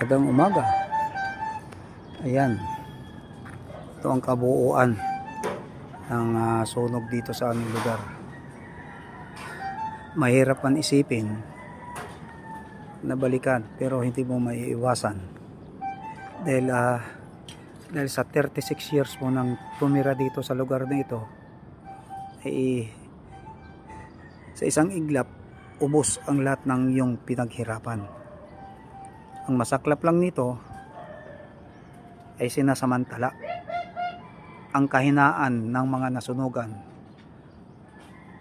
Magandang umaga. Ayan. Ito ang kabuuan ng sunog dito sa aming lugar. Mahirap man isipin na balikan pero hindi mo maiiwasan. Dahil sa 36 years mo nang tumira dito sa lugar na ito, ay sa isang iglap, ubos ang lahat ng iyong pinaghirapan. Ang masaklap lang nito ay sinasamantala ang kahinaan ng mga nasunugan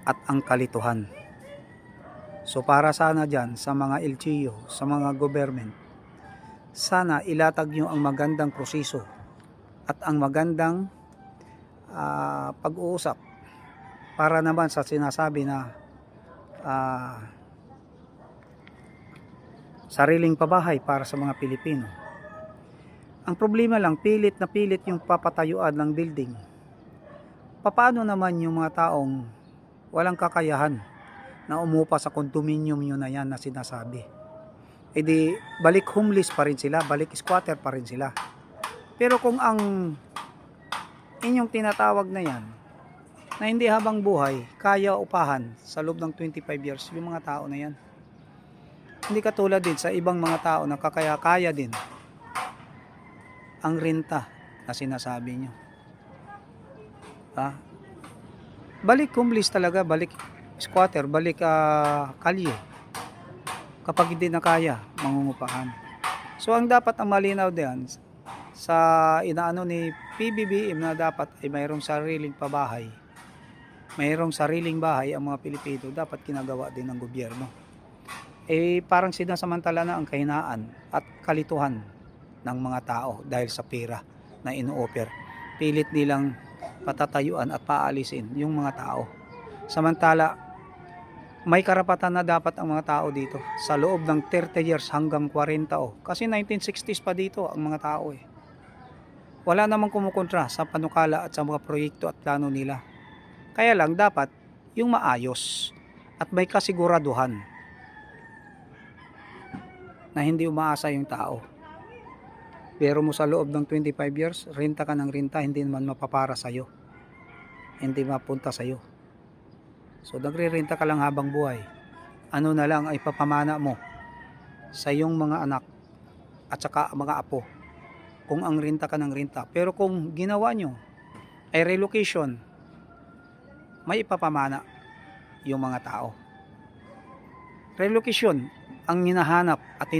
at ang kalituhan. So para sana dyan sa mga LGU, sa mga government, sana ilatag nyo ang magandang proseso at ang magandang pag-uusap para naman sa sinasabi na sariling pabahay para sa mga Pilipino. Ang problema lang, pilit na pilit yung papatayuan ng building. Paano naman yung mga taong walang kakayahan na umupa sa condominium nyo na yan na sinasabi? E di, balik homeless pa rin sila, balik squatter pa rin sila. Pero kung ang inyong tinatawag na yan, na hindi habang buhay, kaya upahan sa loob ng 25 years, yung mga tao na yan. Hindi katulad din sa ibang mga tao na kakaya-kaya din ang renta na sinasabi nyo. Balik homeless talaga, balik squatter, balik kalye. Kapag hindi na kaya, mangungupahan. So ang dapat ang malinaw diyan sa inaano ni PBBM na dapat ay mayroong sariling pabahay. Mayroong sariling bahay ang mga Pilipino, dapat kinagawa din ng gobyerno. Parang sinasamantala na ang kahinaan at kalituhan ng mga tao dahil sa pera na ino-offer. Pilit nilang patatayuan at paalisin yung mga tao. Samantala, may karapatan na dapat ang mga tao dito sa loob ng 30 years hanggang 40 Kasi 1960s pa dito ang mga tao Wala namang kumukontra sa panukala at sa mga proyekto at plano nila. Kaya lang dapat yung maayos at may kasiguraduhan na hindi umaasa yung tao. Pero mo sa loob ng 25 years, renta ka ng renta, hindi naman mapapara sa'yo. Hindi mapunta sa'yo. So nagre-renta ka lang habang buhay. Ano na lang ay papamana mo sa iyong mga anak at saka mga apo. Kung ang renta ka ng renta. Pero kung ginawa nyo ay relocation, may ipapamana yung mga tao. Relocation ang hinahanap at